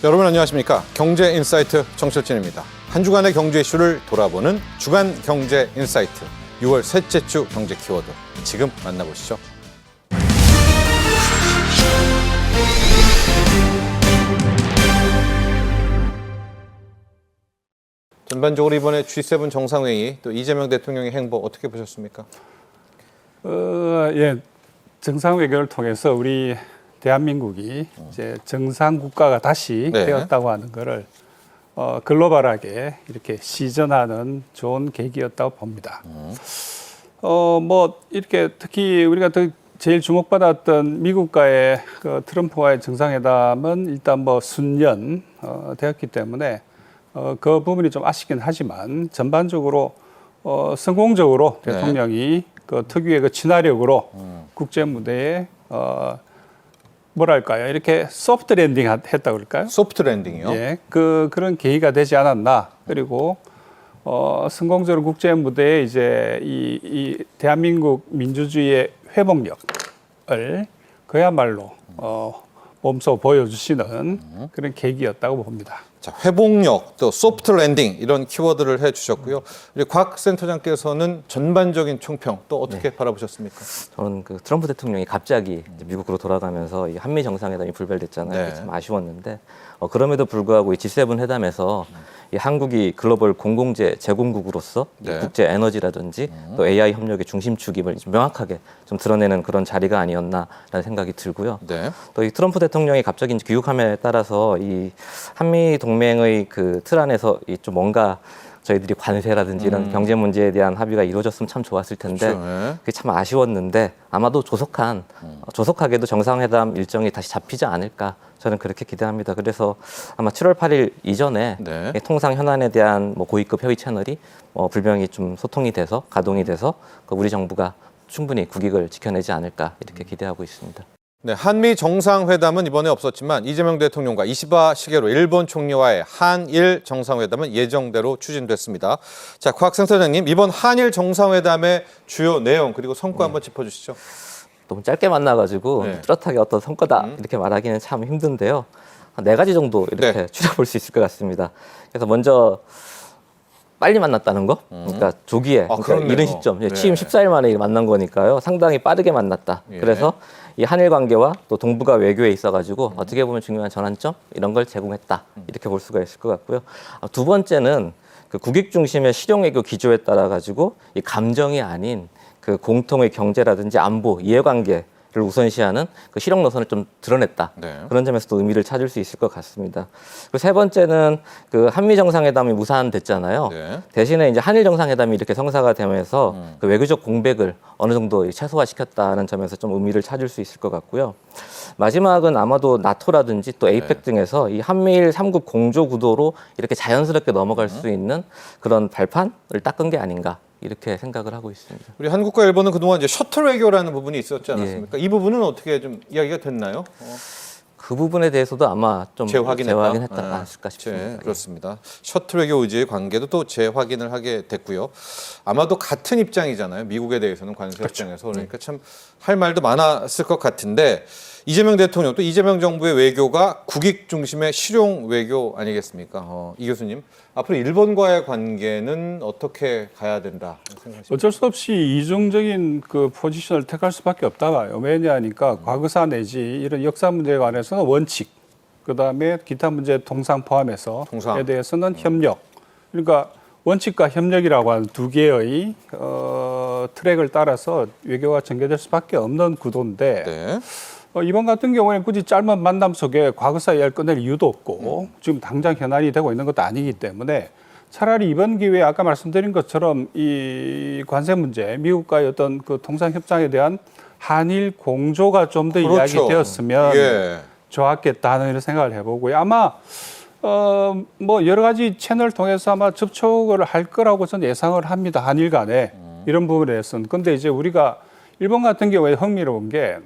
여러분 안녕하십니까? 경제인사이트 정철진입니다. 한 주간의 경제 이슈를 돌아보는 주간 경제인사이트 6월 셋째 주 경제 키워드 지금 만나보시죠. 전반적으로 이번에 G7 정상회의 또 이재명 대통령의 행보 어떻게 보셨습니까? 정상 외교를 통해서 우리 대한민국이 이제 정상 국가가 다시 되었다고 하는 것을 글로벌하게 이렇게 시전하는 좋은 계기였다고 봅니다. 이렇게 특히 우리가 제일 주목받았던 미국과의 그 트럼프와의 정상회담은 일단 순년 되었기 때문에 그 부분이 좀 아쉽긴 하지만 전반적으로 성공적으로 대통령이 그 특유의 그 친화력으로 국제 무대에 뭐랄까요, 이렇게 소프트 랜딩 했다 그럴까요? 소프트 랜딩이요? 예, 그런 계기가 되지 않았나. 그리고 성공적으로 국제 무대에 이제 이 대한민국 민주주의의 회복력을 그야말로 몸소 보여주시는 그런 계기였다고 봅니다. 자, 회복력, 또 소프트 랜딩 이런 키워드를 해주셨고요. 우리 곽 센터장께서는 전반적인 총평 또 어떻게 바라보셨습니까? 저는 그 트럼프 대통령이 갑자기 이제 미국으로 돌아가면서 이 한미 정상회담이 불발됐잖아요. 네. 참 아쉬웠는데 그럼에도 불구하고 이 G7 회담에서 이 한국이 글로벌 공공재 제공국으로서 네. 국제 에너지라든지 또 AI 협력의 중심축임을 좀 명확하게 좀 드러내는 그런 자리가 아니었나라는 생각이 들고요. 네. 또 이 트럼프 대통령이 갑자기 이제 귀국함에 따라서 이 한미 동맹의 그 틀 안에서 이 좀 뭔가 저희들이 관세라든지 이런 경제 문제에 대한 합의가 이루어졌으면 참 좋았을 텐데 그렇죠. 네. 그게 참 아쉬웠는데 아마도 조속하게도 정상회담 일정이 다시 잡히지 않을까 저는 그렇게 기대합니다. 그래서 아마 7월 8일 이전에 네. 통상 현안에 대한 고위급 협의 채널이 불명히 좀 소통이 돼서 가동이 돼서 우리 정부가 충분히 국익을 지켜내지 않을까 이렇게 기대하고 있습니다. 네, 한미 정상회담은 이번에 없었지만 이재명 대통령과 이시바 시게로 일본 총리와의 한일 정상회담은 예정대로 추진됐습니다. 자, 곽 센터장님, 이번 한일 정상회담의 주요 내용 그리고 성과 한번 짚어주시죠. 너무 짧게 만나가지고 네. 뚜렷하게 어떤 성과다 이렇게 말하기는 참 힘든데요. 한 4가지 정도 이렇게 추려볼 수 있을 것 같습니다. 그래서 먼저 빨리 만났다는 거, 그러니까 조기에, 그러니까 이른 시점, 네. 취임 14일 만에 만난 거니까요. 상당히 빠르게 만났다. 예. 그래서 이 한일 관계와 또 동북아 외교에 있어가지고 어떻게 보면 중요한 전환점 이런 걸 제공했다. 이렇게 볼 수가 있을 것 같고요. 두 번째는 그 국익 중심의 실용 외교 기조에 따라 가지고 이 감정이 아닌 그 공통의 경제라든지 안보, 이해관계를 우선시하는 그 실용 노선을 좀 드러냈다. 네. 그런 점에서도 의미를 찾을 수 있을 것 같습니다. 그리고 세 번째는 그 한미 정상회담이 무산됐잖아요. 네. 대신에 이제 한일 정상회담이 이렇게 성사가 되면서 그 외교적 공백을 어느 정도 최소화시켰다는 점에서 좀 의미를 찾을 수 있을 것 같고요. 마지막은 아마도 나토라든지 또 에이펙 등에서 이 한미일 3국 공조 구도로 이렇게 자연스럽게 넘어갈 수 있는 그런 발판을 닦은 게 아닌가. 이렇게 생각을 하고 있습니다. 우리 한국과 일본은 그동안 이제 셔틀 외교라는 부분이 있었지 않았습니까? 이 부분은 어떻게 좀 이야기가 됐나요? 그 부분에 대해서도 아마 좀 네. 재확인했지 않았을까 싶습니다. 그렇습니다. 셔틀 외교 의지의 관계도 또 재확인을 하게 됐고요. 아마도 같은 입장이잖아요. 미국에 대해서는 관세 입장에서. 그러니까 참 할 말도 많았을 것 같은데 이재명 대통령 또 이재명 정부의 외교가 국익 중심의 실용 외교 아니겠습니까? 이 교수님, 앞으로 일본과의 관계는 어떻게 가야 된다 생각하십니까? 어쩔 수 없이 이중적인 그 포지션을 택할 수밖에 없다 봐요. 왜냐하니까 과거사 내지 이런 역사 문제에 관해서는 원칙, 그다음에 기타 문제 통상 포함해서에 대해서는 협력. 그러니까 원칙과 협력이라고 하는 두 개의 트랙을 따라서 외교가 전개될 수밖에 없는 구도인데 네. 이번 같은 경우에는 굳이 짧은 만남 속에 과거사 이야기를 꺼낼 이유도 없고 지금 당장 현안이 되고 있는 것도 아니기 때문에 차라리 이번 기회에 아까 말씀드린 것처럼 이 관세 문제, 미국과의 어떤 그 통상 협상에 대한 한일 공조가 좀 더 이야기되었으면 좋았겠다 하는 이런 생각을 해보고요. 아마 여러 가지 채널을 통해서 아마 접촉을 할 거라고 저는 예상을 합니다. 한일 간에 이런 부분에 대해서는. 근데 이제 우리가 일본 같은 경우에 흥미로운 게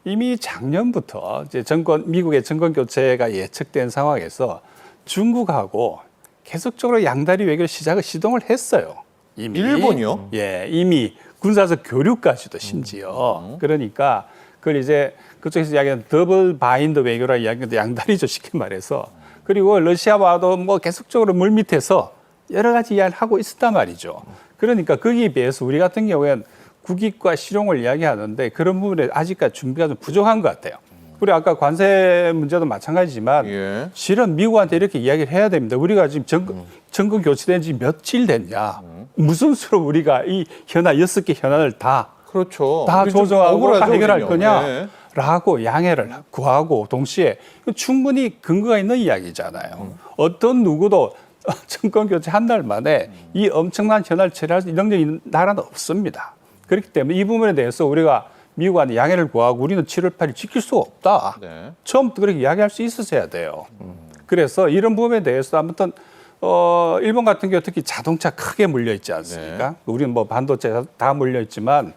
이미 작년부터 이제 미국의 정권 교체가 예측된 상황에서 중국하고 계속적으로 양다리 외교 시동을 했어요. 이미. 일본이요? 예, 이미 군사적 교류까지도 심지어. 그러니까 그걸 이제 그쪽에서 이야기하는 더블 바인드 외교라 이야기하는데 양다리죠, 쉽게 말해서. 그리고 러시아와도 뭐 계속적으로 물밑에서 여러 가지 이야기를 하고 있었단 말이죠. 그러니까 거기에 비해서 우리 같은 경우에는 국익과 실용을 이야기하는데 그런 부분에 아직까지 준비가 좀 부족한 것 같아요. 그리고 아까 관세 문제도 마찬가지지만 예. 실은 미국한테 이렇게 이야기를 해야 됩니다. 우리가 지금 정권 교체된 지 며칠 됐냐. 무슨 수로 우리가 이 현안 6개 현안을 다 그렇죠. 조정하고 다 억울하죠, 해결할 우리는요. 예. 거냐라고 양해를 구하고 동시에 충분히 근거가 있는 이야기잖아요. 어떤 누구도 정권 교체 한 달 만에 이 엄청난 현안을 처리할 수 있는 능력이 있는 나라는 없습니다. 그렇기 때문에 이 부분에 대해서 우리가 미국한테 양해를 구하고 우리는 7월 8일 지킬 수가 없다. 네. 처음부터 그렇게 이야기할 수 있었어야 돼요. 그래서 이런 부분에 대해서 아무튼 일본 같은 경우 특히 자동차 크게 물려 있지 않습니까? 네. 우리는 뭐 반도체 다 물려 있지만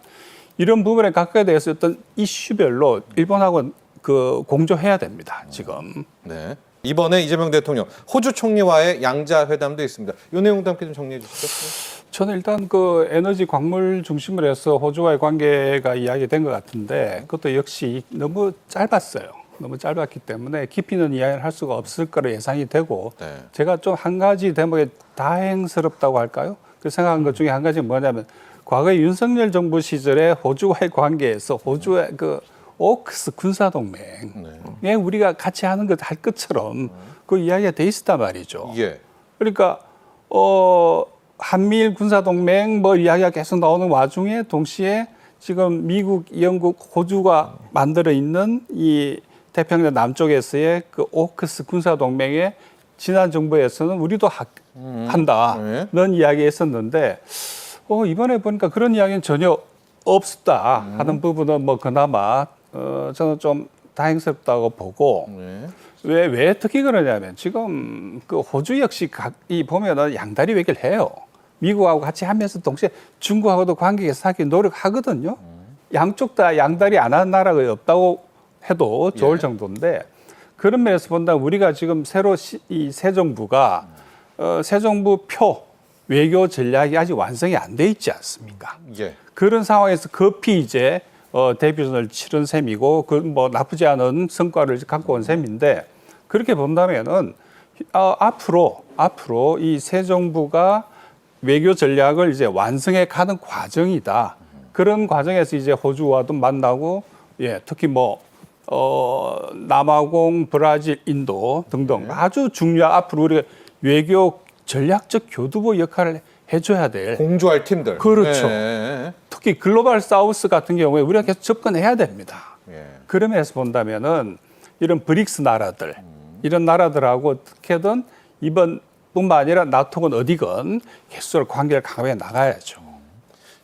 이런 부분에 각각에 대해서 어떤 이슈별로 일본하고 그 공조해야 됩니다. 지금. 네. 이번에 이재명 대통령 호주 총리와의 양자 회담도 있습니다. 이 내용도 함께 좀 정리해 주시죠. 저는 일단 그 에너지 광물 중심으로 해서 호주와의 관계가 이야기된 것 같은데 그것도 역시 너무 짧았어요. 너무 짧았기 때문에 깊이 있는 이야기를 할 수가 없을 거로 예상이 되고 네. 제가 좀 한 가지 대목에 다행스럽다고 할까요? 그 생각한 것 중에 한 가지는 뭐냐면 과거에 윤석열 정부 시절에 호주와의 관계에서 호주의 그 오크스 군사동맹에 우리가 같이 하는 것 할 것처럼 그 이야기가 돼 있었단 말이죠. 예. 그러니까 한미일 군사동맹 뭐 이야기가 계속 나오는 와중에 동시에 지금 미국, 영국, 호주가 만들어 있는 이 태평양 남쪽에서의 그 오크스 군사동맹에 지난 정부에서는 우리도 한다는 이야기가 있었는데 이번에 보니까 그런 이야기는 전혀 없었다 하는 부분은 뭐 그나마 저는 좀 다행스럽다고 보고 네. 왜 특히 그러냐면 지금 그 호주 역시 이 보면은 양다리 외교를 해요. 미국하고 같이 하면서 동시에 중국하고도 관계가 쌓기 노력하거든요. 양쪽 다 양다리 안 하는 나라가 없다고 해도 좋을 정도인데 그런 면에서 본다면 우리가 지금 새로 이 새 정부가 새 정부 표 외교 전략이 아직 완성이 안 돼 있지 않습니까? 예. 그런 상황에서 급히 이제 데뷔전을 치른 셈이고 그 뭐 나쁘지 않은 성과를 갖고 온 셈인데 그렇게 본다면은 앞으로 이 새 정부가 외교 전략을 이제 완성해 가는 과정이다. 그런 과정에서 이제 호주와도 만나고 특히 뭐 남아공, 브라질, 인도 등등 아주 중요한 앞으로 우리가 외교 전략적 교두보 역할을 해줘야 될 공조할 팀들. 그렇죠. 예. 특히 글로벌 사우스 같은 경우에 우리가 계속 접근해야 됩니다. 예. 그런 면에서 본다면은 이런 브릭스 나라들 이런 나라들하고 어떻게든 이번뿐만 아니라 나토건 어디건 계속 관계를 강화해 나가야죠.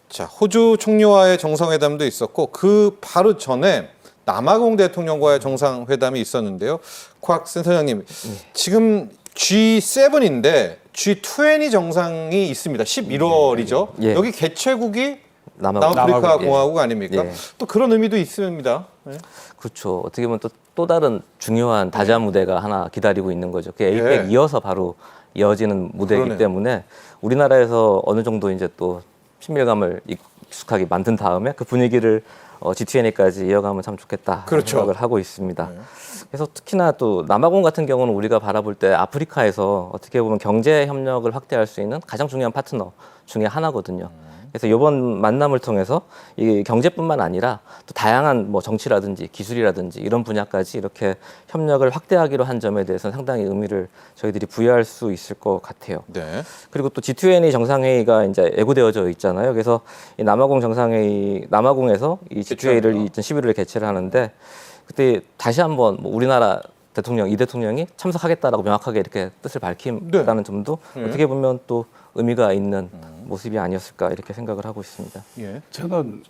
자, 호주 총리와의 정상회담도 있었고 그 바로 전에 남아공 대통령과의 정상회담이 있었는데요. 곽 센터장님, 지금 G7인데 G20 정상이 있습니다. 11월이죠. 예. 여기 개최국이 남아공. 남아프리카 예. 공화국 아닙니까? 예. 또 그런 의미도 있습니다. 네. 그렇죠. 어떻게 보면 또 다른 중요한 다자 무대가 하나 기다리고 있는 거죠. 그 에이펙 예. 이어서 바로 이어지는 무대이기 그러네요. 때문에 우리나라에서 어느 정도 이제 또 친밀감을 익숙하게 만든 다음에 그 분위기를 G20까지 이어가면 참 좋겠다 그렇죠. 생각을 하고 있습니다. 그래서 특히나 또 남아공 같은 경우는 우리가 바라볼 때 아프리카에서 어떻게 보면 경제 협력을 확대할 수 있는 가장 중요한 파트너 중에 하나거든요. 그래서 이번 만남을 통해서 이 경제뿐만 아니라 또 다양한 뭐 정치라든지 기술이라든지 이런 분야까지 이렇게 협력을 확대하기로 한 점에 대해서는 상당히 의미를 저희들이 부여할 수 있을 것 같아요. 네. 그리고 또 G20 정상회의가 이제 예고되어져 있잖아요. 그래서 이 남아공 정상회의, 남아공에서 이 G20를 2011월에 개최를 하는데 그때 다시 한번 뭐 우리나라 대통령, 이 대통령이 참석하겠다라고 명확하게 이렇게 뜻을 밝힌다는 점도 어떻게 보면 또 의미가 있는 모습이 아니었을까 이렇게 생각을 하고 있습니다. 예. 저는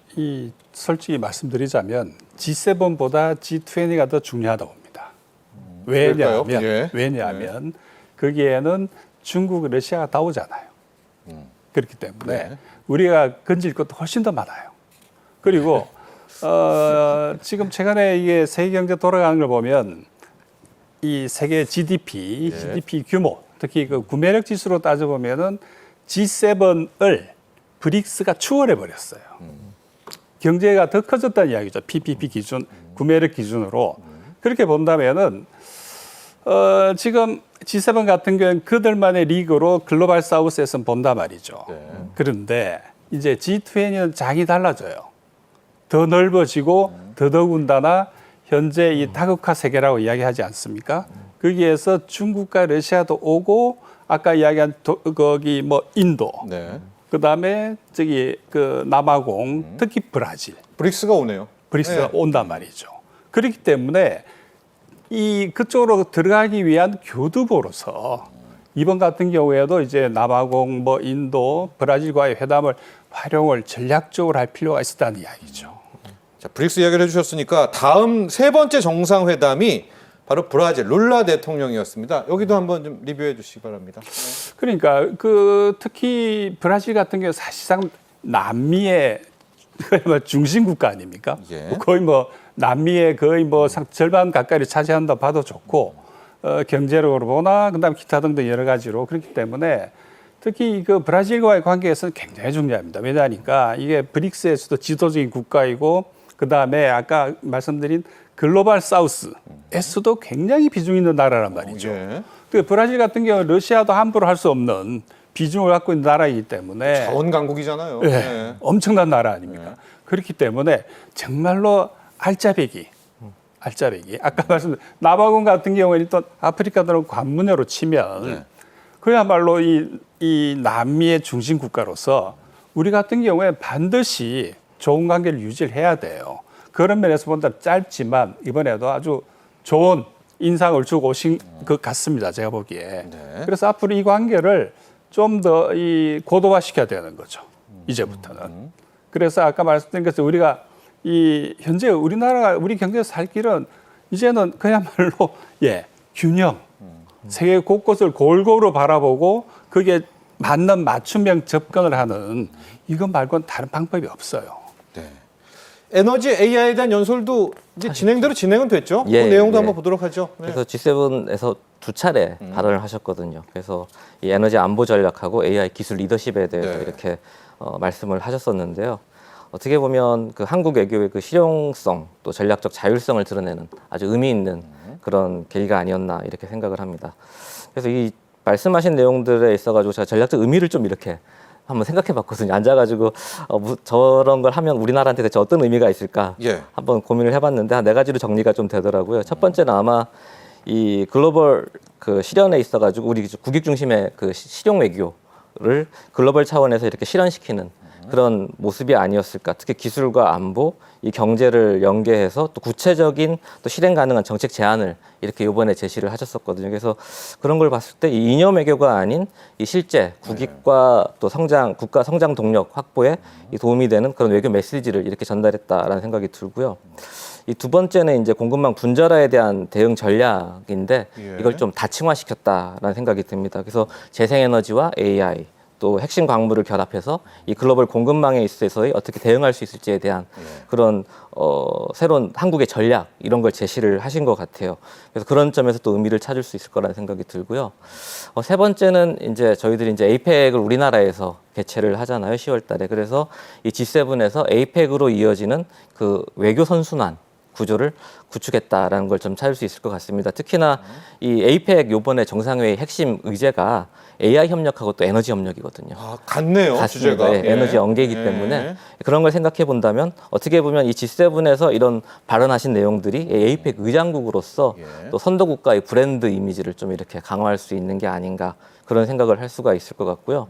솔직히 말씀드리자면 G7보다 G20가 더 중요하다고 봅니다. 왜냐하면 그럴까요? 예. 왜냐하면 거기에는 중국, 러시아가 다 오잖아요. 그렇기 때문에 네. 우리가 건질 것도 훨씬 더 많아요. 그리고 지금 최근에 이게 세계 경제 돌아가는 걸 보면 이 세계 GDP 규모, 특히 그 구매력 지수로 따져보면은 G7을 브릭스가 추월해 버렸어요. 경제가 더 커졌다는 이야기죠. PPP 기준, 구매력 기준으로. 그렇게 본다면은 지금 G7 같은 경우는 그들만의 리그로 글로벌 사우스에서는 본단 말이죠. 네. 그런데 이제 G20는 장이 달라져요. 더 넓어지고 더더군다나 현재 이 다극화 세계라고 이야기하지 않습니까? 거기에서 중국과 러시아도 오고 아까 이야기한 거기 뭐 인도, 네. 그다음에 저기 그 남아공, 특히 브라질, 브릭스가 오네요. 브릭스가 네. 온단 말이죠. 그렇기 때문에 이 그쪽으로 들어가기 위한 교두보로서 이번 같은 경우에도 이제 남아공, 뭐 인도, 브라질과의 회담을 활용을 전략적으로 할 필요가 있었다는 이야기죠. 자, 브릭스 이야기를 해주셨으니까 다음 세 번째 정상회담이 바로 브라질 룰라 대통령이었습니다. 여기도 한번 좀 리뷰해 주시기 바랍니다. 그러니까 그 특히 브라질 같은 경우 사실상 남미의 거의 뭐 중심 국가 아닙니까? 예. 거의 뭐 남미의 거의 뭐 절반 가까이를 차지한다 봐도 좋고 경제력으로 보나 그다음 기타 등등 여러 가지로 그렇기 때문에 특히 그 브라질과의 관계에서는 굉장히 중요합니다. 왜냐하니까 이게 브릭스에서도 지도적인 국가이고 그다음에 아까 말씀드린 글로벌 사우스에서도 굉장히 비중 있는 나라란 말이죠. 예. 그 브라질 같은 경우는 러시아도 함부로 할 수 없는 비중을 갖고 있는 나라이기 때문에 자원 강국이잖아요. 네, 네. 엄청난 나라 아닙니까? 그렇기 때문에 정말로 알짜배기. 아까 말씀드린 남아공 같은 경우에는 또 아프리카들은 관문으로 치면 네. 그야말로 이 남미의 중심 국가로서 우리 같은 경우에 반드시 좋은 관계를 유지를 해야 돼요. 그런 면에서 본다면 짧지만 이번에도 아주 좋은 인상을 주고 오신 것 같습니다. 제가 보기에. 네. 그래서 앞으로 이 관계를 좀 더 이 고도화시켜야 되는 거죠. 이제부터는. 그래서 아까 말씀드린 것처럼 우리가 이 현재 우리나라가 우리 경제에서 살 길은 이제는 그야말로 균형. 세계 곳곳을 골고루 바라보고 그게 맞는 맞춤형 접근을 하는 이것 말고는 다른 방법이 없어요. 네. 에너지 AI에 대한 연설도 이제 진행대로 진행은 됐죠? 예, 그 내용도 예. 한번 보도록 하죠. 네. 그래서 G7에서 두 차례 발언을 하셨거든요. 그래서 이 에너지 안보 전략하고 AI 기술 리더십에 대해서 네. 이렇게 말씀을 하셨었는데요. 어떻게 보면 그 한국 외교의 그 실용성 또 전략적 자율성을 드러내는 아주 의미 있는 그런 계기가 아니었나 이렇게 생각을 합니다. 그래서 이 말씀하신 내용들에 있어가지고 제가 전략적 의미를 좀 이렇게 한번 생각해봤거든요. 앉아가지고 저런 걸 하면 우리나라한테 대체 어떤 의미가 있을까 예. 한번 고민을 해봤는데 한 네 가지로 정리가 좀 되더라고요. 첫 번째는 아마 이 글로벌 그 실현에 있어가지고 우리 국익 중심의 그 실용 외교를 글로벌 차원에서 이렇게 실현시키는 그런 모습이 아니었을까. 특히 기술과 안보, 이 경제를 연계해서 또 구체적인 또 실행 가능한 정책 제안을 이렇게 이번에 제시를 하셨었거든요. 그래서 그런 걸 봤을 때 이 이념 외교가 아닌 이 실제 국익과 또 성장, 국가 성장 동력 확보에 이 도움이 되는 그런 외교 메시지를 이렇게 전달했다라는 생각이 들고요. 이 두 번째는 이제 공급망 분절화에 대한 대응 전략인데 예. 이걸 좀 다층화시켰다라는 생각이 듭니다. 그래서 재생에너지와 AI 또 핵심 광물을 결합해서 이 글로벌 공급망에 있어서의 어떻게 대응할 수 있을지에 대한 그런 새로운 한국의 전략 이런 걸 제시를 하신 것 같아요. 그래서 그런 점에서 또 의미를 찾을 수 있을 거라는 생각이 들고요. 세 번째는 이제 저희들이 이제 에이펙을 우리나라에서 개최를 하잖아요. 10월달에. 그래서 이 G7에서 에이펙으로 이어지는 그 외교 선순환 구조를 구축했다라는 걸 좀 찾을 수 있을 것 같습니다. 특히나 이 에이펙 요번에 정상회의 핵심 의제가 AI 협력하고 또 에너지 협력이거든요. 아, 같네요. 같습니다. 주제가. 예, 에너지 연계이기 예. 때문에 그런 걸 생각해 본다면 어떻게 보면 이 G7에서 이런 발언하신 내용들이 에이펙 의장국으로서 예. 또 선도국가의 브랜드 이미지를 좀 이렇게 강화할 수 있는 게 아닌가 그런 생각을 할 수가 있을 것 같고요.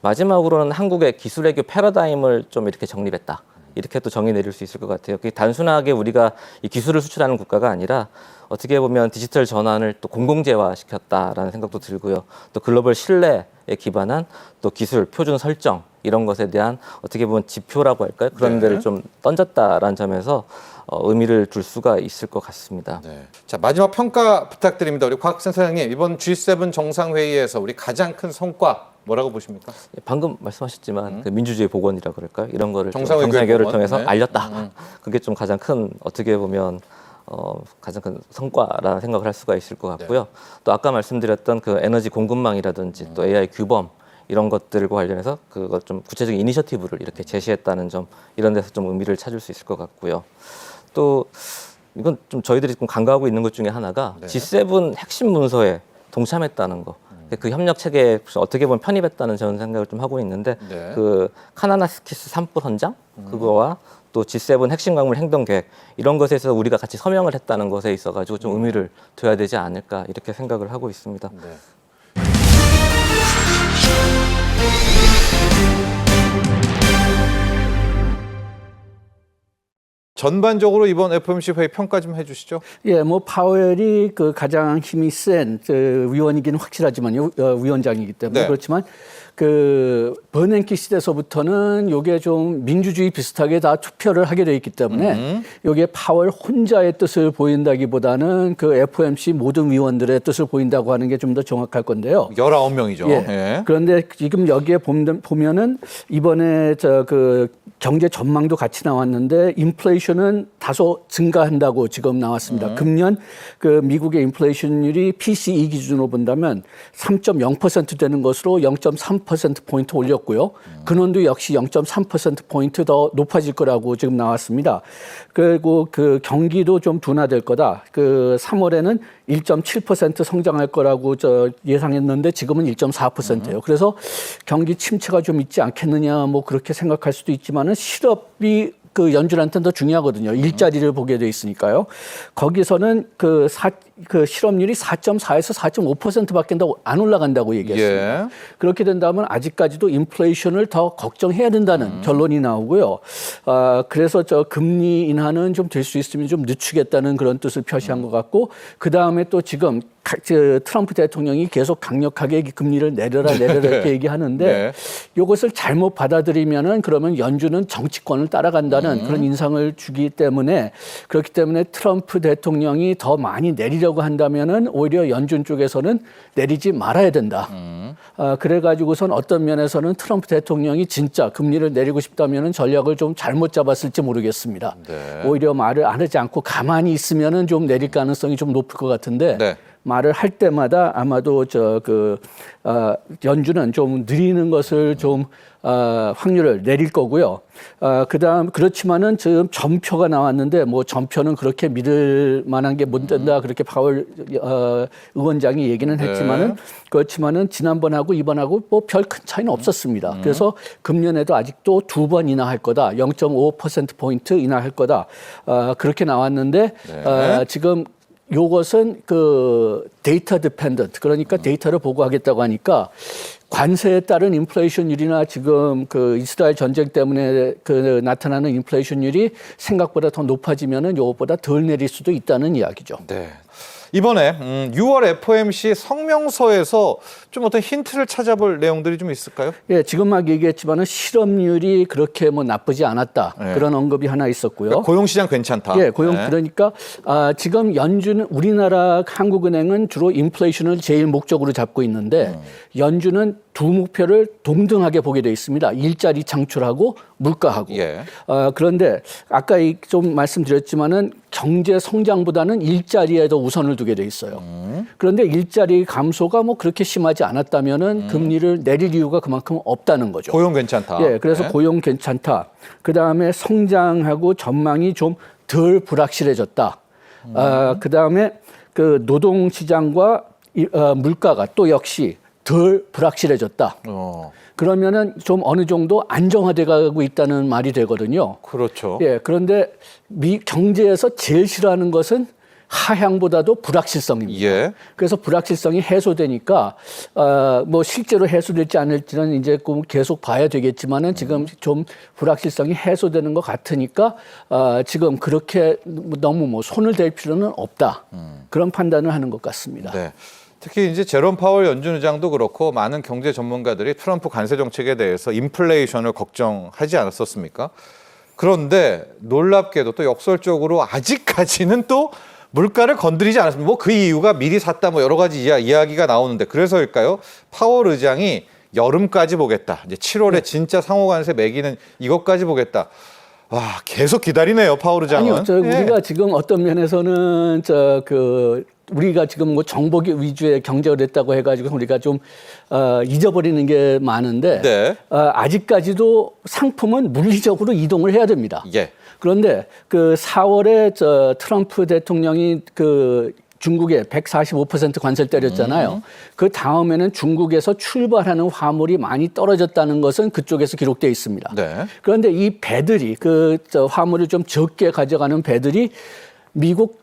마지막으로는 한국의 기술 외교 패러다임을 좀 이렇게 정립했다. 이렇게 또 정의 내릴 수 있을 것 같아요. 그게 단순하게 우리가 이 기술을 수출하는 국가가 아니라 어떻게 보면 디지털 전환을 또 공공재화 시켰다라는 생각도 들고요. 또 글로벌 신뢰에 기반한 또 기술 표준 설정 이런 것에 대한 어떻게 보면 지표라고 할까요? 그런 네. 데를 좀 던졌다라는 점에서 의미를 둘 수가 있을 것 같습니다. 네. 자, 마지막 평가 부탁드립니다. 우리 곽학생 사장님, 이번 G7 정상회의에서 우리 가장 큰 성과 뭐라고 보십니까? 방금 말씀하셨지만 그 민주주의 복원이라 그럴까요? 이런 거를 좀 정상회의를 정상회의를 복원. 통해서 네. 알렸다. 그게 좀 가장 큰 어떻게 보면 가장 큰 성과라는 생각을 할 수가 있을 것 같고요. 또 아까 말씀드렸던 그 에너지 공급망이라든지 또 AI 규범 이런 것들과 관련해서 그걸 좀 구체적인 이니셔티브를 이렇게 제시했다는 점 이런 데서 좀 의미를 찾을 수 있을 것 같고요. 또 이건 좀 저희들이 좀 간과하고 있는 것 중에 하나가 네. G7 핵심 문서에 동참했다는 거. 그 협력 체계에 어떻게 보면 편입했다는 저는 생각을 좀 하고 있는데 네. 그 카나나스키스 산불 헌장 그거와 또 G7 핵심 광물 행동 계획 이런 것에서 우리가 같이 서명을 했다는 것에 있어 가지고 좀 의미를 둬야 되지 않을까 이렇게 생각을 하고 있습니다. 네. 전반적으로 이번 FOMC 회의 평가 좀 해주시죠. 예, 뭐 파웰이 그 가장 힘이 센 위원이기는 확실하지만요, 위원장이기 때문에 네. 그렇지만 그 버냉키 시대서부터는 요게 좀 민주주의 비슷하게 다 투표를 하게 돼 있기 때문에 요게 파월 혼자의 뜻을 보인다기보다는 그 FOMC 모든 위원들의 뜻을 보인다고 하는 게 좀 더 정확할 건데요. 19명이죠. 예. 예. 그런데 지금 여기에 보면은 이번에 그 경제 전망도 같이 나왔는데 인플레이션은 다소 증가한다고 지금 나왔습니다. 금년 그 미국의 인플레이션율이 PCE 기준으로 본다면 3.0% 되는 것으로 0.3%포인트 올렸고요. 근원도 역시 0.3%포인트 더 높아질 거라고 지금 나왔습니다. 그리고 그 경기도 좀 둔화될 거다. 그 3월에는 1.7% 성장할 거라고 예상했는데 지금은 1.4%예요. 그래서 경기 침체가 좀 있지 않겠느냐 뭐 그렇게 생각할 수도 있지만은 실업이 그 연준한테는 더 중요하거든요. 일자리를 보게 돼 있으니까요. 거기서는 그 실업률이 4.4에서 4.5%밖에 안 올라간다고 얘기했습니다. 예. 그렇게 된다면 아직까지도 인플레이션을 더 걱정해야 된다는 결론이 나오고요. 그래서 금리 인하는 좀 될 수 있으면 좀 늦추겠다는 그런 뜻을 표시한 것 같고, 그 다음에 또 지금 트럼프 대통령이 계속 강력하게 금리를 내려라 이렇게 얘기하는데 네. 이것을 잘못 받아들이면은 그러면 연준은 정치권을 따라간다는 그런 인상을 주기 때문에, 그렇기 때문에 트럼프 대통령이 더 많이 내리려고 한다면은 오히려 연준 쪽에서는 내리지 말아야 된다. 그래가지고선 어떤 면에서는 트럼프 대통령이 진짜 금리를 내리고 싶다면은 전략을 좀 잘못 잡았을지 모르겠습니다. 네. 오히려 말을 안 하지 않고 가만히 있으면은 좀 내릴 가능성이 좀 높을 것 같은데. 네. 말을 할 때마다 아마도 연준은 좀 느리는 것을 좀 확률을 내릴 거고요. 그다음 그렇지만은 지금 전표가 나왔는데 뭐 전표는 그렇게 믿을 만한 게 못 된다 그렇게 파월 의원장이 얘기는 했지만은 그렇지만은 지난번하고 이번하고 뭐 별 큰 차이는 없었습니다. 그래서 금년에도 아직도 2번 인하할 거다. 0.5%포인트 인하할 거다. 그렇게 나왔는데 지금 요것은 그 데이터 디펜던트, 그러니까 데이터를 보고하겠다고 하니까 관세에 따른 인플레이션율이나 지금 그 이스라엘 전쟁 때문에 그 나타나는 인플레이션율이 생각보다 더 높아지면은 요것보다 덜 내릴 수도 있다는 이야기죠. 네. 이번에 6월 FOMC 성명서에서 좀 어떤 힌트를 찾아볼 내용들이 좀 있을까요? 예, 지금 막 얘기했지만은 실업률이 그렇게 뭐 나쁘지 않았다. 네. 그런 언급이 하나 있었고요. 그러니까 고용시장 괜찮다. 예, 고용 네. 그러니까 지금 연준은 우리나라 한국은행은 주로 인플레이션을 제일 목적으로 잡고 있는데 연준은 두 목표를 동등하게 보게 돼 있습니다. 일자리 창출하고 물가하고. 예. 그런데 아까 좀 말씀드렸지만은 경제 성장보다는 일자리에 더 우선을 두게 돼 있어요. 그런데 일자리 감소가 뭐 그렇게 심하지 않았다면은 금리를 내릴 이유가 그만큼 없다는 거죠. 고용 괜찮다. 예, 그래서 네. 고용 괜찮다. 그 다음에 성장하고 전망이 좀 덜 불확실해졌다. 그 다음에 그 노동 시장과 물가가 또 역시 덜 불확실해졌다. 그러면은 좀 어느 정도 안정화돼 가고 있다는 말이 되거든요. 그렇죠. 예, 그런데 경제에서 제일 싫어하는 것은 하향보다도 불확실성입니다. 예. 그래서 불확실성이 해소되니까 뭐 실제로 해소될지 않을지는 이제 계속 봐야 되겠지만은 지금 좀 불확실성이 해소되는 것 같으니까 지금 그렇게 너무 뭐 손을 댈 필요는 없다. 그런 판단을 하는 것 같습니다. 네. 특히 이제 제롬 파월 연준 의장도 그렇고 많은 경제 전문가들이 트럼프 관세 정책에 대해서 인플레이션을 걱정하지 않았었습니까? 그런데 놀랍게도 또 역설적으로 아직까지는 또 물가를 건드리지 않았습니다. 뭐 그 이유가 미리 샀다 뭐 여러 가지 이야기가 나오는데 그래서일까요? 파월 의장이 여름까지 보겠다. 이제 7월에 진짜 상호 관세 매기는 이것까지 보겠다. 와, 계속 기다리네요, 파월 의장은. 아니요, 우리가 지금 어떤 면에서는 우리가 지금 뭐 정보 위주의 경제가 됐다고 해가지고 우리가 좀 잊어버리는 게 많은데 네. 아직까지도 상품은 물리적으로 이동을 해야 됩니다. 예. 그런데 그 4월에 트럼프 대통령이 그 중국에 145% 관세를 때렸잖아요. 그 다음에는 중국에서 출발하는 화물이 많이 떨어졌다는 것은 그쪽에서 기록되어 있습니다. 네. 그런데 이 배들이 화물을 좀 적게 가져가는 배들이 미국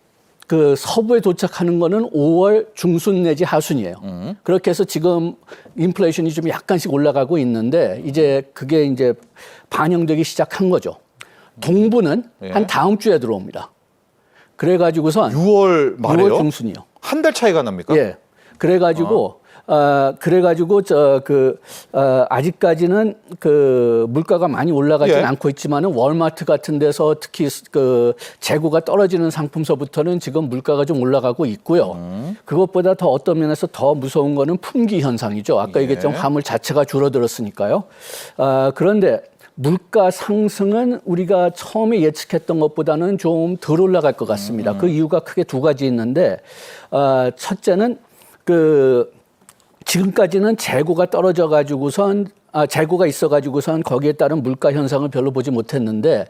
그 서부에 도착하는 거는 5월 중순 내지 하순이에요. 그렇게 해서 지금 인플레이션이 좀 약간씩 올라가고 있는데 이제 그게 이제 반영되기 시작한 거죠. 동부는 예. 한 다음 주에 들어옵니다. 그래가지고선 6월 말에요? 6월 중순이요. 한 달 차이가 납니까? 예. 그래가지고 아직까지는 그 물가가 많이 올라가지는 예. 않고 있지만은 월마트 같은 데서 특히 그 재고가 떨어지는 상품서부터는 지금 물가가 좀 올라가고 있고요. 그것보다 더 어떤 면에서 더 무서운 거는 품귀 현상이죠. 아까 예. 얘기했지만 화물 자체가 줄어들었으니까요. 그런데 물가 상승은 우리가 처음에 예측했던 것보다는 좀 덜 올라갈 것 같습니다. 그 이유가 크게 두 가지 있는데, 첫째는 지금까지는 재고가 떨어져 가지고선 재고가 있어 가지고선 거기에 따른 물가 현상을 별로 보지 못했는데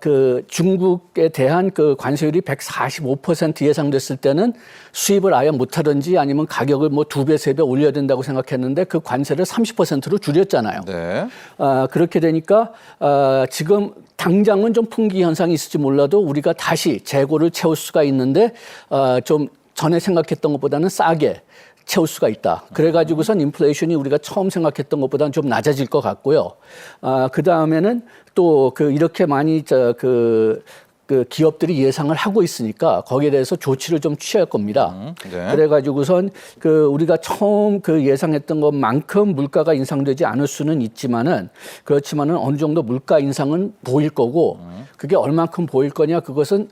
그 중국에 대한 그 관세율이 145% 예상됐을 때는 수입을 아예 못 하든지 아니면 가격을 뭐 2배, 3배 올려야 된다고 생각했는데 그 관세를 30%로 줄였잖아요. 네. 그렇게 되니까 지금 당장은 좀 풍기 현상이 있을지 몰라도 우리가 다시 재고를 채울 수가 있는데 좀 전에 생각했던 것보다는 싸게 채울 수가 있다. 그래가지고선 인플레이션이 우리가 처음 생각했던 것보다는 좀 낮아질 것 같고요. 그 다음에는 또 이렇게 많이 그 기업들이 예상을 하고 있으니까 거기에 대해서 조치를 좀 취할 겁니다. 네. 그래가지고선 우리가 처음 예상했던 것만큼 물가가 인상되지 않을 수는 있지만은 그렇지만은 어느 정도 물가 인상은 보일 거고 그게 얼만큼 보일 거냐 그것은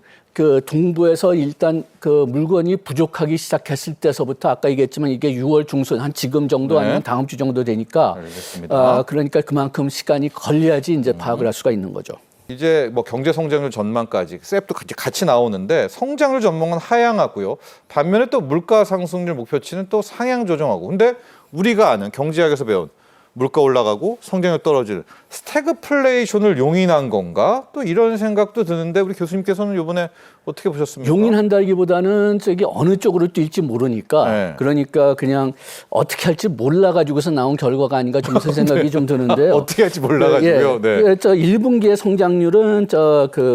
동부에서 일단 물건이 부족하기 시작했을 때서부터 아까 얘기했지만 이게 6월 중순 한 지금 정도 네. 아니면 다음 주 정도 되니까 알겠습니다. 그러니까 그만큼 시간이 걸려야지 이제 파악을 할 수가 있는 거죠. 이제 뭐 경제 성장률 전망까지 셉도 같이 나오는데 성장률 전망은 하향하고요. 반면에 또 물가 상승률 목표치는 또 상향 조정하고. 근데 우리가 아는 경제학에서 배운 물가 올라가고 성장률 떨어지는 스태그플레이션을 용인한 건가? 또 이런 생각도 드는데 우리 교수님께서는 이번에 어떻게 보셨습니까? 용인한다기보다는 어느 쪽으로 뛸지 모르니까 네. 그러니까 그냥 어떻게 할지 몰라가지고서 나온 결과가 아닌가 좀 생각이 좀 드는데요. 어떻게 할지 몰라가지고요. 네. 1분기의 성장률은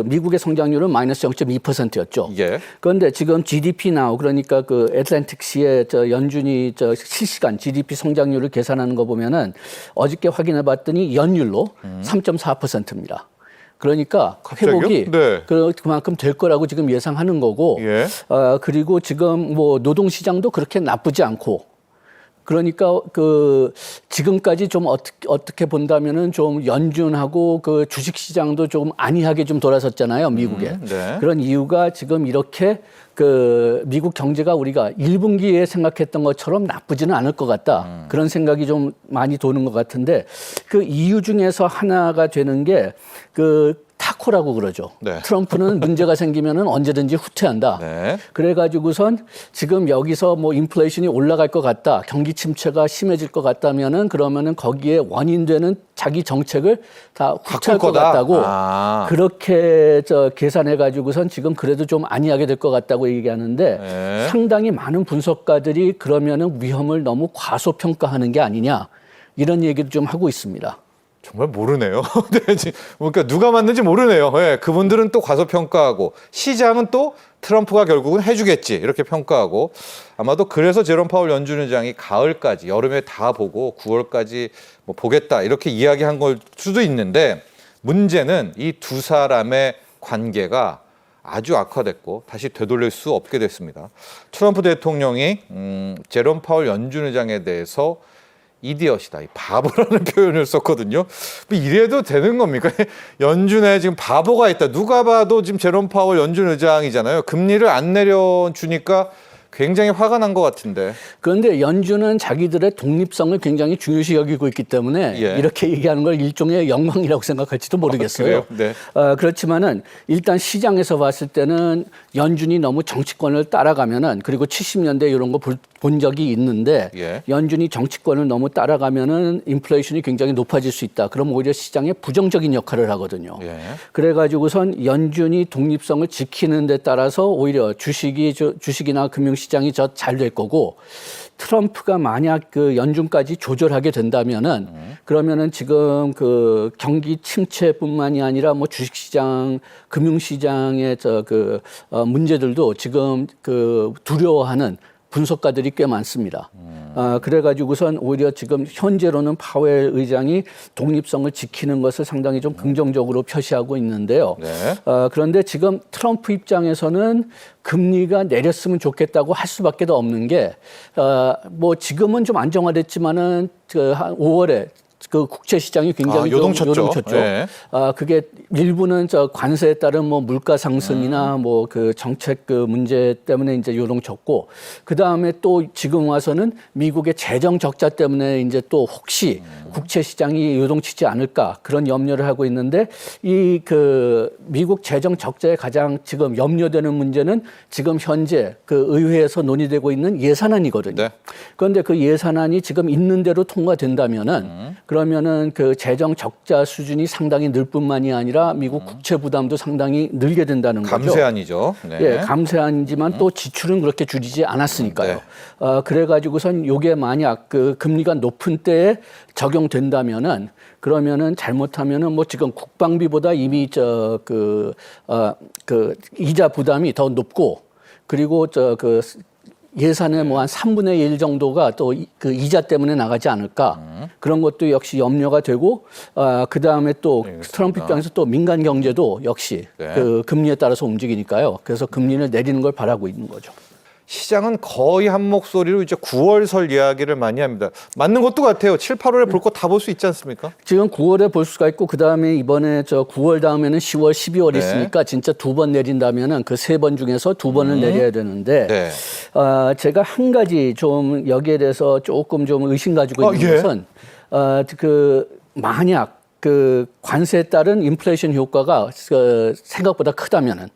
미국의 성장률은 마이너스 0.2%였죠. 예. 그런데 지금 GDP now 그러니까 애틀랜틱시의 연준이 실시간 GDP 성장률을 계산하는 거 보면은 어저께 확인해봤더니 연율로 3.4%입니다. 그러니까 갑자기요? 회복이 네. 그만큼 될 거라고 지금 예상하는 거고, 예. 그리고 지금 뭐 노동 시장도 그렇게 나쁘지 않고, 그러니까 지금까지 좀 어떻게 본다면은 좀 연준하고 주식 시장도 조금 안이하게 좀 돌아섰잖아요, 미국에. 네. 그런 이유가 지금 이렇게 미국 경제가 우리가 1분기에 생각했던 것처럼 나쁘지는 않을 것 같다. 그런 생각이 좀 많이 도는 것 같은데 그 이유 중에서 하나가 되는 게 타코라고 그러죠. 네. 트럼프는 문제가 생기면은 언제든지 후퇴한다. 네. 그래가지고선 지금 여기서 뭐 인플레이션이 올라갈 것 같다, 경기 침체가 심해질 것 같다면은 그러면은 거기에 원인되는 자기 정책을 다 후퇴할 것 같다고 그렇게 계산해가지고선 지금 그래도 좀 안이하게 될 것 같다고 얘기하는데 네. 상당히 상당히 많은 분석가들이 그러면은 위험을 너무 과소평가하는 게 아니냐 이런 얘기를 좀 하고 있습니다. 정말 모르네요. 네, 그러니까 누가 맞는지 모르네요. 네, 그분들은 또 과소평가하고 시장은 또 트럼프가 결국은 해주겠지 이렇게 평가하고 아마도 그래서 제롬 파월 연준 의장이 가을까지 여름에 다 보고 9월까지 뭐 보겠다 이렇게 이야기한 걸 수도 있는데 문제는 이 두 사람의 관계가 아주 악화됐고 다시 되돌릴 수 없게 됐습니다. 트럼프 대통령이 제롬 파월 연준 의장에 대해서 이디엇이다, 이 바보라는 표현을 썼거든요. 뭐 이래도 되는 겁니까? 연준에 지금 바보가 있다. 누가 봐도 지금 제롬 파월 연준 의장이잖아요. 금리를 안 내려주니까 굉장히 화가 난 것 같은데. 그런데 연준은 자기들의 독립성을 굉장히 중요시 여기고 있기 때문에 예. 이렇게 얘기하는 걸 일종의 영광이라고 생각할지도 모르겠어요. 그래요? 네. 그렇지만은 일단 시장에서 봤을 때는 연준이 너무 정치권을 따라가면은 그리고 70년대 이런 거 본 적이 있는데 예. 연준이 정치권을 너무 따라가면은 인플레이션이 굉장히 높아질 수 있다. 그럼 오히려 시장에 부정적인 역할을 하거든요. 예. 그래가지고선 연준이 독립성을 지키는 데 따라서 오히려 주식이나 금융시장이 잘 될 거고 트럼프가 만약 그 연준까지 조절하게 된다면은 그러면은 지금 그 경기 침체뿐만이 아니라 뭐 주식시장, 금융시장의 문제들도 지금 그 두려워하는 분석가들이 꽤 많습니다. 그래가지고선 오히려 지금 현재로는 파웰 의장이 독립성을 지키는 것을 상당히 좀 긍정적으로 표시하고 있는데요. 네. 그런데 지금 트럼프 입장에서는 금리가 내렸으면 좋겠다고 할 수밖에 더 없는 게, 뭐 지금은 좀 안정화됐지만은 한 5월에 그 국채 시장이 굉장히 요동쳤죠. 네. 그게 일부는 관세에 따른 뭐 물가 상승이나 뭐 그 정책 그 문제 때문에 이제 요동쳤고, 그 다음에 또 지금 와서는 미국의 재정 적자 때문에 이제 또 혹시 국채 시장이 요동치지 않을까 그런 염려를 하고 있는데, 이 그 미국 재정 적자에 가장 지금 염려되는 문제는 지금 현재 그 의회에서 논의되고 있는 예산안이거든요. 네. 그런데 그 예산안이 지금 있는 대로 통과된다면은 그러면은 그 재정 적자 수준이 상당히 늘 뿐만이 아니라 미국 국채 부담도 상당히 늘게 된다는 거죠. 감세안이죠. 네. 예, 감세안이지만 또 지출은 그렇게 줄이지 않았으니까요. 네. 그래가지고선 요게 만약 그 금리가 높은 때에 적용된다면은 그러면은 잘못하면은 뭐 지금 국방비보다 이미 그 이자 부담이 더 높고, 그리고 예산의 뭐 한 3분의 1 정도가 또 그 이자 때문에 나가지 않을까, 그런 것도 역시 염려가 되고, 그 다음에 또 트럼프 입장에서 또 민간 경제도 역시 네. 그 금리에 따라서 움직이니까요. 그래서 금리를 내리는 걸 바라고 있는 거죠. 시장은 거의 한 목소리로 이제 9월 설 이야기를 많이 합니다. 맞는 것도 같아요. 7, 8월에 볼 거 다 볼 수 있지 않습니까? 지금 9월에 볼 수가 있고, 그 다음에 이번에 9월 다음에는 10월, 12월 네. 있으니까 진짜 2번 내린다면은 그 3번 중에서 2번을 내려야 되는데, 네. 제가 한 가지 좀 여기에 대해서 조금 좀 의심 가지고 있는 예. 것은, 만약 그 관세에 따른 인플레이션 효과가 생각보다 크다면은,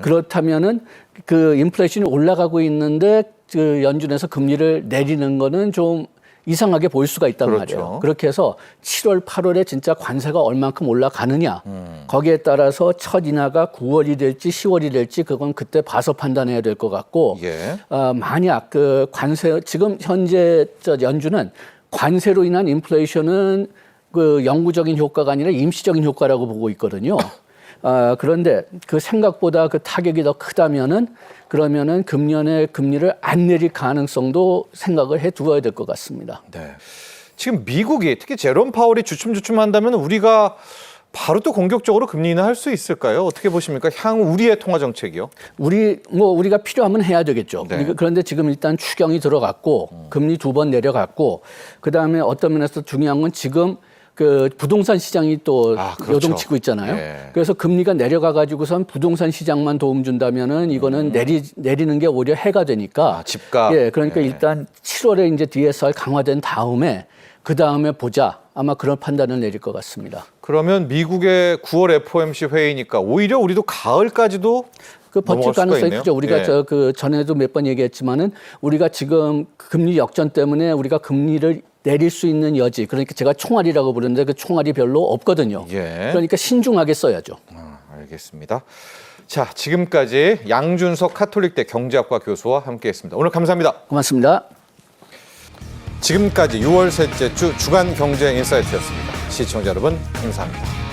그렇다면은 그 인플레이션이 올라가고 있는데 그 연준에서 금리를 내리는 거는 좀 이상하게 보일 수가 있단 그렇죠. 말이에요. 그렇게 해서 7월, 8월에 진짜 관세가 얼만큼 올라가느냐, 거기에 따라서 첫 인하가 9월이 될지 10월이 될지 그건 그때 봐서 판단해야 될 것 같고, 예. 만약 그 관세, 지금 현재 연준은 관세로 인한 인플레이션은 그 영구적인 효과가 아니라 임시적인 효과라고 보고 있거든요. 그런데 그 생각보다 그 타격이 더 크다면은 그러면은 금년에 금리를 안 내릴 가능성도 생각을 해 두어야 될 것 같습니다. 네. 지금 미국이 특히 제롬 파월이 주춤주춤한다면 우리가 바로 또 공격적으로 금리 인하할 수 있을까요? 어떻게 보십니까? 향후 우리의 통화 정책이요? 우리가 필요하면 해야 되겠죠. 네. 그런데 지금 일단 추경이 들어갔고 금리 2번 내려갔고, 그 다음에 어떤 면에서 중요한 건 지금 그 부동산 시장이 또 그렇죠. 요동치고 있잖아요. 예. 그래서 금리가 내려가 가지고선 부동산 시장만 도움 준다면은 이거는 내리는 게 오히려 해가 되니까. 집값. 예, 그러니까 예. 일단 7월에 이제 DSR 강화된 다음에 그 다음에 보자. 아마 그런 판단을 내릴 것 같습니다. 그러면 미국의 9월 FOMC 회의니까 오히려 우리도 가을까지도 그 버틸 넘어갈 수가 가능성이 있네요. 크죠. 우리가 예. 전에도 몇 번 얘기했지만은 우리가 지금 금리 역전 때문에 우리가 금리를 내릴 수 있는 여지, 그러니까 제가 총알이라고 부르는데 그 총알이 별로 없거든요. 예. 그러니까 신중하게 써야죠. 알겠습니다. 자, 지금까지 양준석 카톨릭대 경제학과 교수와 함께했습니다. 오늘 감사합니다. 고맙습니다. 지금까지 6월 셋째 주 주간 경제 인사이트였습니다. 시청자 여러분 감사합니다.